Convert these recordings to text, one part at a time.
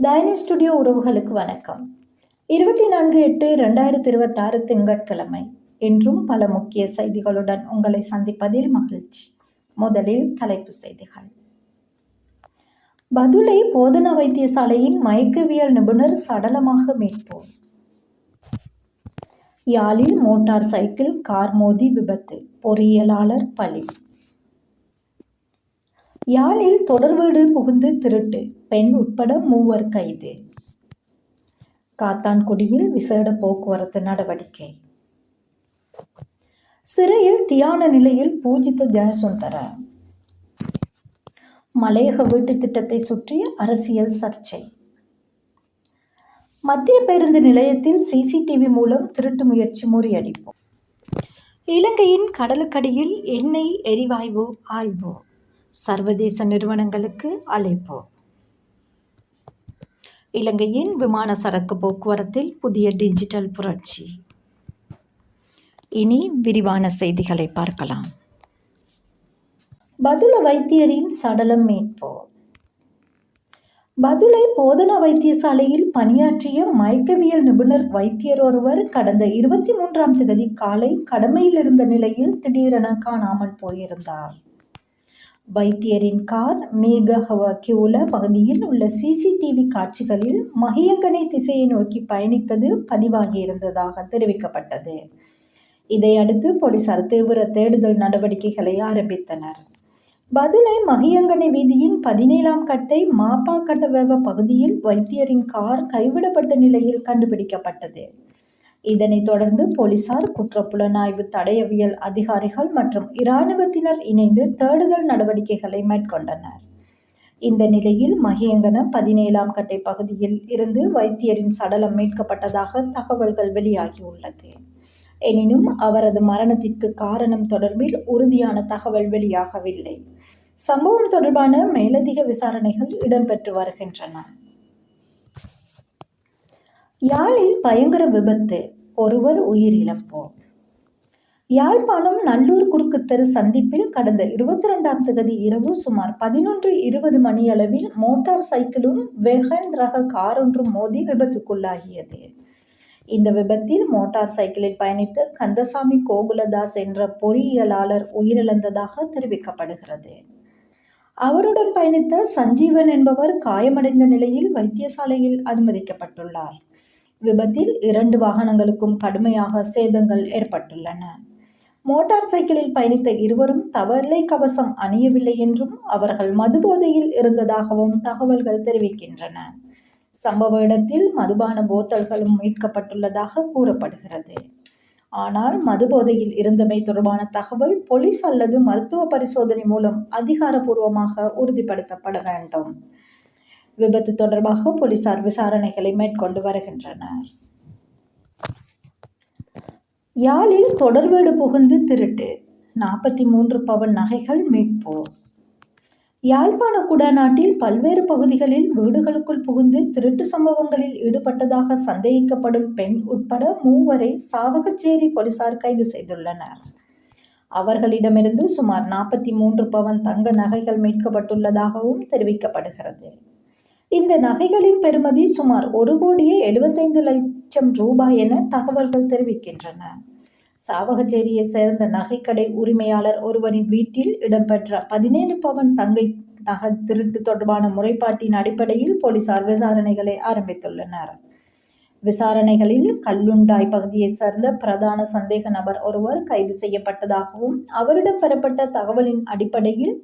Tiny studio உறவுகளுக்கு வணக்கம். 24/8/2026 திங்கட்கிழமை. இன்றும் பல முக்கிய செய்திகளுடன் உங்களை சந்திப்பதில் மகிழ்ச்சி. முதலில் தலைப்புச் செய்திகள். பதுளை போதனா வைத்தியசாலையின் மயக்கவியல் நிபுணர் சடலமாக மீட்பு. யாழில் மோட்டார் சைக்கிள் கார் மோதி விபத்து, பொறியியலாளர் பலி. யாழில் தொடர் வீடு புகுந்து திருட்டு, பெண் உட்பட 3 கைது. காத்தான்குடியில் விசேட போக்குவரத்து நடவடிக்கை. சிறையில் தியான நிலையில் பூஜித்த ஜெயசுந்தர. மலையக வீட்டு திட்டத்தை சுற்றி அரசியல் சர்ச்சை. மத்திய பேருந்து நிலையத்தில் சிசிடிவி மூலம் திருட்டு முயற்சி முறியடிப்பு. இலங்கையின் கடலுக்கடியில் எண்ணெய் எரிவாயு ஆய்வு, சர்வதேச நிறுவனங்களுக்கு அழைப்பு. இலங்கையின் விமான சரக்கு போக்குவரத்தில் புதிய டிஜிட்டல் புரட்சி. இனி விரிவான செய்திகளை பார்க்கலாம். பதுளை வைத்தியரின் சடலம் மீட்பு. பதுளை போதனா வைத்தியசாலையில் பணியாற்றிய மயக்கவியல் நிபுணர் வைத்தியர் ஒருவர் கடந்த 23ஆம் தேதி காலை கடமையில் இருந்த நிலையில் திடீரென காணாமல் போயிருந்தார். வைத்தியரின் கார் மேகஹவகியுல பகுதியில் உள்ள சிசிடிவி காட்சிகளில் மஹியங்கனை திசையை நோக்கி பயணித்தது பதிவாகியிருந்ததாக தெரிவிக்கப்பட்டது. இதையடுத்து போலீசார் தீவிர தேடுதல் நடவடிக்கைகளை ஆரம்பித்தனர். பதுளை மஹியங்கனை வீதியின் 17ஆம் கட்டை மாப்பா கட்டவேவ பகுதியில் வைத்தியரின் கார் கைவிடப்பட்ட நிலையில் கண்டுபிடிக்கப்பட்டது. இதனைத் தொடர்ந்து போலீசார், குற்றப்புலனாய்வு தடயவியல் அதிகாரிகள் மற்றும் இராணுவத்தினர் இணைந்து தேடுதல் நடவடிக்கைகளை மேற்கொண்டனர். இந்த நிலையில் மஹியங்கன 17ஆம் கட்டை பகுதியில் இருந்து வைத்தியரின் சடலம் மீட்கப்பட்டதாக தகவல்கள் வெளியாகியுள்ளது. எனினும் அவரது மரணத்திற்கு காரணம் தொடர்பில் உறுதியான தகவல் வெளியாகவில்லை. சம்பவம் தொடர்பான மேலதிக விசாரணைகள் இடம்பெற்று வருகின்றன. யாழில் பயங்கர விபத்து, ஒருவர் உயிரிழப்பு. யாழ்ப்பாணம் நல்லூர் குறுக்குத்தெரு சந்திப்பில் கடந்த 22ஆம் தேதி இரவு சுமார் 11:20 மணியளவில் மோட்டார் சைக்கிளும் வெகன் ரக காரொன்றும் மோதி விபத்துக்குள்ளாகியது. இந்த விபத்தில் மோட்டார் சைக்கிளில் பயணித்த கந்தசாமி கோகுலதாஸ் என்ற பொறியியலாளர் உயிரிழந்ததாக தெரிவிக்கப்படுகிறது. அவருடன் பயணித்த சஞ்சீவன் என்பவர் காயமடைந்த நிலையில் வைத்தியசாலையில் அனுமதிக்கப்பட்டுள்ளார். விபத்தில் 2 வாகனங்களுக்கும் கடுமையாக சேதங்கள் ஏற்பட்டுள்ளன. மோட்டார் சைக்கிளில் பயணித்த இருவரும் தவளை கவசம் அணியவில்லை என்றும் அவர்கள் மதுபோதையில் இருந்ததாகவும் தகவல்கள் தெரிவிக்கின்றன. சம்பவ இடத்தில் மதுபான போத்தல்களும் மீட்கப்பட்டுள்ளதாக கூறப்படுகிறது. ஆனால் மதுபோதையில் இருந்தமை தொடர்பான தகவல் போலீஸ் அல்லது மருத்துவ பரிசோதனை மூலம் அதிகாரப்பூர்வமாக உறுதிப்படுத்தப்பட வேண்டும். விபத்து தொடர்பாக போலீசார் விசாரணைகளை மேற்கொண்டு வருகின்றனர். யாழில் தொடர் வீடு புகுந்து திருட்டு, 43 பவன் நகைகள் மீட்பு. யாழ்ப்பாண குடாநாட்டில் பல்வேறு பகுதிகளில் வீடுகளுக்குள் புகுந்து திருட்டு சம்பவங்களில் ஈடுபட்டதாக சந்தேகிக்கப்படும் பெண் உட்பட 3 சாவகச்சேரி போலீசார் கைது செய்துள்ளனர். அவர்களிடமிருந்து சுமார் 43 பவன் தங்க நகைகள் மீட்கப்பட்டுள்ளதாகவும் தெரிவிக்கப்படுகிறது. இந்த நகைகளின் பெறுமதி சுமார் 1,75,00,000 ரூபாய் என தகவல்கள் தெரிவிக்கின்றன. சாவகச்சேரியை சேர்ந்த நகைக்கடை உரிமையாளர் ஒருவரின் வீட்டில் இடம்பெற்ற 17 பவன் தங்க நகை திருட்டு தொடர்பான முறைப்பாட்டின் அடிப்படையில் போலீசார் விசாரணைகளை ஆரம்பித்துள்ளனர். விசாரணைகளில் கல்லுண்டாய் பகுதியைச் சேர்ந்த பிரதான சந்தேக நபர் ஒருவர் கைது செய்யப்பட்டதாகவும் அவரிடம் பெறப்பட்ட தகவலின் அடிப்படையில்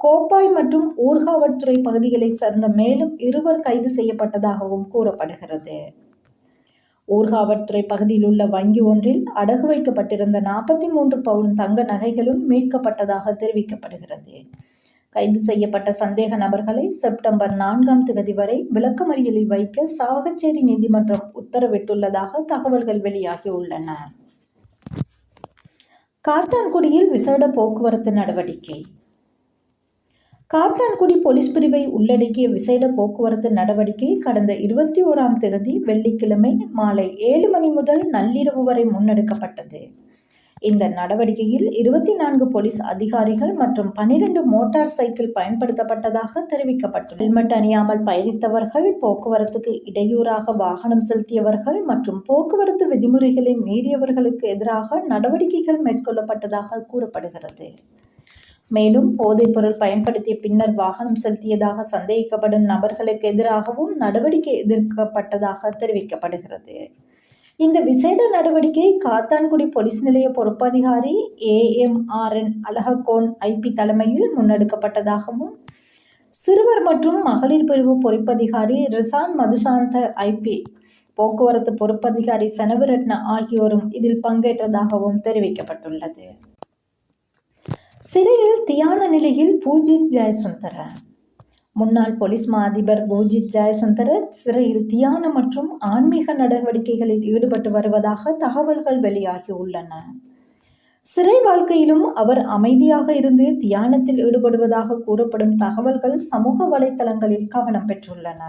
கோப்பாய் மற்றும் ஊர்காவற்துறை பகுதிகளைச் சேர்ந்த மேலும் 2 கைது செய்யப்பட்டதாகவும் கூறப்படுகிறது. ஊர்காவற்துறை பகுதியில் உள்ள வங்கி ஒன்றில் அடகு வைக்கப்பட்டிருந்த 43 பவுன் தங்க நகைகளும் மீட்கப்பட்டதாக தெரிவிக்கப்படுகிறது. கைது செய்யப்பட்ட சந்தேக நபர்களை செப்டம்பர் 4ஆம் தேதி வரை விளக்கமறியலில் வைக்க சாவகச்சேரி நீதிமன்றம் உத்தரவிட்டுள்ளதாக தகவல்கள் வெளியாகியுள்ளன. காத்தான்குடியில் விசேட போக்குவரத்து நடவடிக்கை. காத்தான்குடி போலீஸ் பிரிவை உள்ளடக்கிய விசேட போக்குவரத்து நடவடிக்கை கடந்த 21ஆம் தேதி வெள்ளிக்கிழமை மாலை 7 மணி முதல் நள்ளிரவு வரை முன்னெடுக்கப்பட்டது. இந்த நடவடிக்கையில் 24 போலீஸ் அதிகாரிகள் மற்றும் 12 மோட்டார் சைக்கிள் பயன்படுத்தப்பட்டதாக தெரிவிக்கப்பட்டுள்ளது. ஹெல்மெட் அணியாமல் பயணித்தவர்கள், போக்குவரத்துக்கு இடையூறாக வாகனம் செலுத்தியவர்கள் மற்றும் போக்குவரத்து விதிமுறைகளை மீறியவர்களுக்கு எதிராக நடவடிக்கைகள் மேற்கொள்ளப்பட்டதாக கூறப்படுகிறது. மேலும் போதைப்பொருள் பயன்படுத்திய பின்னர் வாகனம் செலுத்தியதாக சந்தேகிக்கப்படும் நபர்களுக்கு எதிராகவும் நடவடிக்கை எடுக்கப்பட்டதாக தெரிவிக்கப்படுகிறது. இந்த விசேட நடவடிக்கை காத்தான்குடி போலீஸ் நிலைய பொறுப்பதிகாரி AMRN அழகக்கோன் IP தலைமையில் முன்னெடுக்கப்பட்டதாகவும், சிறுவர் மற்றும் மகளிர் பிரிவு பொறுப்பதிகாரி ரிசான் மதுசாந்த IP, போக்குவரத்து பொறுப்பதிகாரி சனவிரட்ன ஆகியோரும் இதில் பங்கேற்றதாகவும் தெரிவிக்கப்பட்டுள்ளது. சிறையில் தியான நிலையில் பூஜித் ஜெயசுந்தர. முன்னாள் போலீஸ் மா அதிபர் பூஜித் ஜெயசுந்தர சிறையில் தியான மற்றும் ஆன்மீக நடவடிக்கைகளில் ஈடுபட்டு வருவதாக தகவல்கள் வெளியாகியுள்ளன. சிறை வாழ்க்கையிலும் அவர் அமைதியாக இருந்து தியானத்தில் ஈடுபடுவதாக கூறப்படும் தகவல்கள் சமூக வலைத்தளங்களில் கவனம் பெற்றுள்ளன.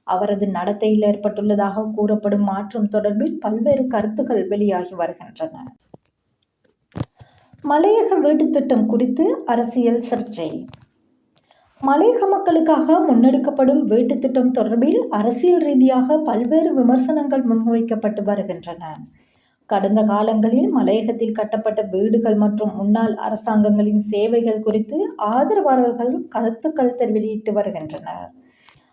அவரது நடத்தையில் ஏற்பட்டுள்ளதாக கூறப்படும் மாற்றம் தொடர்பில் பல்வேறு கருத்துக்கள் வெளியாகி வருகின்றன. மலையக வீட்டுத் திட்டம் குறித்து அரசியல் சர்ச்சை. மலையக மக்களுக்காக முன்னெடுக்கப்படும் வீட்டுத் திட்டம் தொடர்பில் அரசியல் ரீதியாக பல்வேறு விமர்சனங்கள் முன்வைக்கப்பட்டு வருகின்றன. கடந்த காலங்களில் மலையகத்தில் கட்டப்பட்ட வீடுகள் மற்றும் முன்னாள் அரசாங்கங்களின் சேவைகள் குறித்து ஆதரவாளர்கள் கருத்துக்கள் வெளியிட்டு வருகின்றனர்.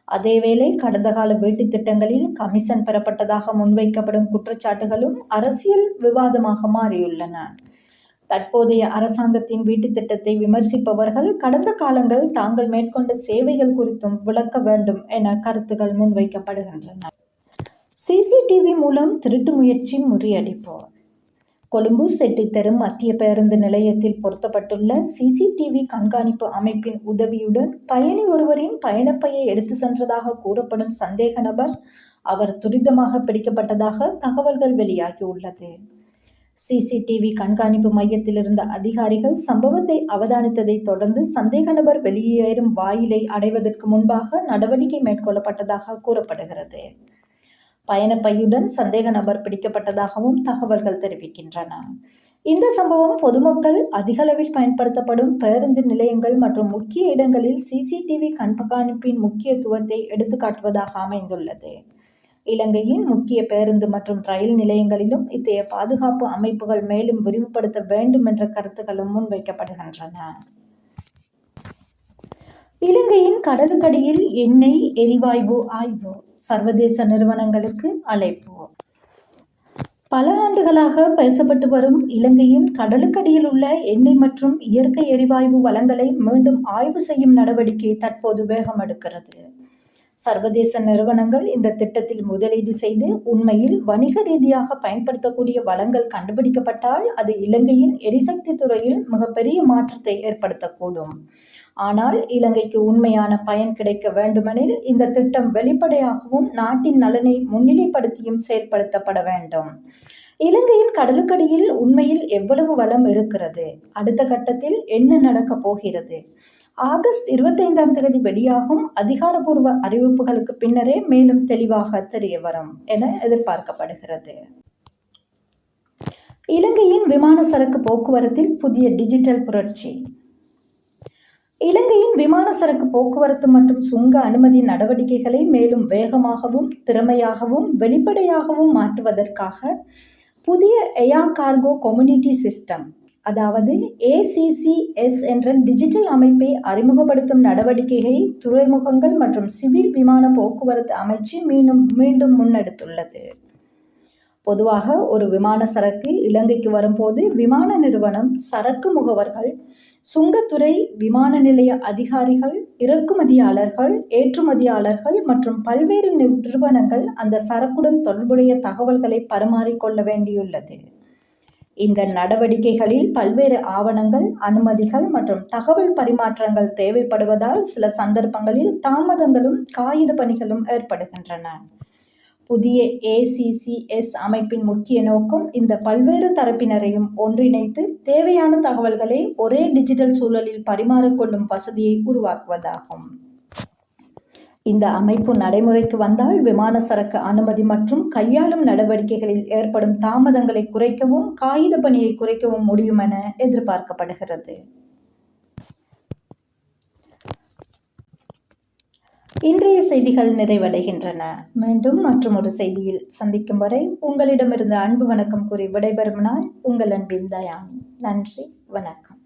அதேவேளை கடந்த கால வீட்டுத் திட்டங்களில் கமிஷன் பெறப்பட்டதாக முன்வைக்கப்படும் குற்றச்சாட்டுகளும் அரசியல் விவாதமாக மாறியுள்ளன. தற்போதைய அரசாங்கத்தின் வீட்டுத் திட்டத்தை விமர்சிப்பவர்கள் கடந்த காலங்கள் தாங்கள் மேற்கொண்ட சேவைகள் குறித்தும் விளக்க வேண்டும் என கருத்துகள் முன்வைக்கப்படுகின்றன. CCTV மூலம் திருட்டு முயற்சி முறியடிப்பு. கொழும்பு செட்டித்தெரு மத்திய பேருந்து நிலையத்தில் பொருத்தப்பட்டுள்ள CCTV கண்காணிப்பு அமைப்பின் உதவியுடன் பயணி ஒருவரின் பயணப்பையை எடுத்து சென்றதாக கூறப்படும் சந்தேக நபர் அவர் துரிதமாக பிடிக்கப்பட்டதாக தகவல்கள் வெளியாகியுள்ளது. CCTV கண்காணிப்பு மையத்தில் இருந்த அதிகாரிகள் சம்பவத்தை அவதானித்ததை தொடர்ந்து சந்தேக நபர் வெளியேறும் வாயிலை அடைவதற்கு முன்பாக நடவடிக்கை மேற்கொள்ளப்பட்டதாக கூறப்படுகிறது. பயணப்பையுடன் சந்தேக நபர் பிடிக்கப்பட்டதாகவும் தகவல்கள் தெரிவிக்கின்றன. இந்த சம்பவம் பொதுமக்கள் அதிகளவில் பயன்படுத்தப்படும் பேருந்து நிலையங்கள் மற்றும் முக்கிய இடங்களில் CCTV கண்காணிப்பின் முக்கியத்துவத்தை எடுத்துக்காட்டுவதாக அமைந்துள்ளது. இலங்கையின் முக்கிய பேருந்து மற்றும் ரயில் நிலையங்களிலும் இத்தகைய பாதுகாப்பு அமைப்புகள் மேலும் விரிவுபடுத்த வேண்டும் என்ற கருத்துக்களும் முன்வைக்கப்படுகின்றன. இலங்கையின் கடலுக்கடியில் எண்ணெய் எரிவாயு ஆய்வு. சர்வதேச நிறுவனங்களுக்கு அழைப்பு. பல ஆண்டுகளாக பேசப்பட்டு வரும் இலங்கையின் கடலுக்கடியில் உள்ள எண்ணெய் மற்றும் இயற்கை எரிவாயு வளங்களை மீண்டும் ஆய்வு செய்யும் நடவடிக்கை தற்போது வேகம் எடுக்கிறது. சர்வதேச நிறுவனங்கள் இந்த திட்டத்தில் முதலீடு செய்து உண்மையில் வணிக ரீதியாக பயன்படுத்தக்கூடிய வளங்கள் கண்டுபிடிக்கப்பட்டால் அது இலங்கையின் எரிசக்தி துறையில் மிகப்பெரிய மாற்றத்தை ஏற்படுத்தக்கூடும். ஆனால் இலங்கைக்கு உண்மையான பயன் கிடைக்க வேண்டுமெனில் இந்த திட்டம் வெளிப்படையாகவும் நாட்டின் நலனை முன்னிலைப்படுத்தியும் செயல்படுத்தப்பட வேண்டும். இலங்கையின் கடலுக்கடியில் உண்மையில் எவ்வளவு வளம் இருக்கிறது? அடுத்த கட்டத்தில் என்ன நடக்கப் போகிறது? ஆகஸ்ட் 25ஆம் தேதி வெளியாகும் அதிகாரப்பூர்வ அறிவிப்புகளுக்கு பின்னரே மேலும் தெளிவாக தெரிய வரும் என எதிர்பார்க்கப்படுகிறது. இலங்கையின் விமான சரக்கு போக்குவரத்தில் புதிய டிஜிட்டல் புரட்சி. இலங்கையின் விமான சரக்கு போக்குவரத்து மற்றும் சுங்க அனுமதி நடவடிக்கைகளை மேலும் வேகமாகவும் திறமையாகவும் வெளிப்படையாகவும் மாற்றுவதற்காக புதிய ஏர் கார்கோ கம்யூனிட்டி சிஸ்டம், அதாவது ACCS என்ற டிஜிட்டல் அமைப்பை அறிமுகப்படுத்தும் நடவடிக்கையை துறைமுகங்கள் மற்றும் சிவில் விமான போக்குவரத்து அமைச்சு மீண்டும் முன்னெடுத்துள்ளது. பொதுவாக ஒரு விமான சரக்கு இலங்கைக்கு வரும்போது விமான நிறுவனம், சரக்கு முகவர்கள், சுங்கத்துறை, விமான நிலைய அதிகாரிகள், இறக்குமதியாளர்கள், ஏற்றுமதியாளர்கள் மற்றும் பல்வேறு நிறுவனங்கள் அந்த சரக்குடன் தொடர்புடைய தகவல்களை பரிமாறிக்கொள்ள வேண்டியுள்ளது. இந்த நடவடிக்கைகளில் பல்வேறு ஆவணங்கள், அனுமதிகள் மற்றும் தகவல் பரிமாற்றங்கள் தேவைப்படுவதால் சில சந்தர்ப்பங்களில் தாமதங்களும் காகித பணிகளும் ஏற்படுகின்றன. புதிய ACCS அமைப்பின் முக்கிய நோக்கம் இந்த பல்வேறு தரப்பினரையும் ஒன்றிணைத்து தேவையான தகவல்களை ஒரே டிஜிட்டல் சூழலில் பரிமாறிக்கொள்ளும் வசதியை உருவாக்குவதாகும். இந்த அமைப்பு நடைமுறைக்கு வந்தால் விமான சரக்கு அனுமதி மற்றும் கையாளும் நடவடிக்கைகளில் ஏற்படும் தாமதங்களை குறைக்கவும் காகித பணியை குறைக்கவும் முடியும் என எதிர்பார்க்கப்படுகிறது. இன்றைய செய்திகள் நிறைவடைகின்றன. மீண்டும் மற்றொரு செய்தியில் சந்திக்கும் வரை உங்களிடமிருந்து அன்பு வணக்கம் கூறி விடைபெறும் நாள் உங்கள் அன்பின் தயானி. நன்றி, வணக்கம்.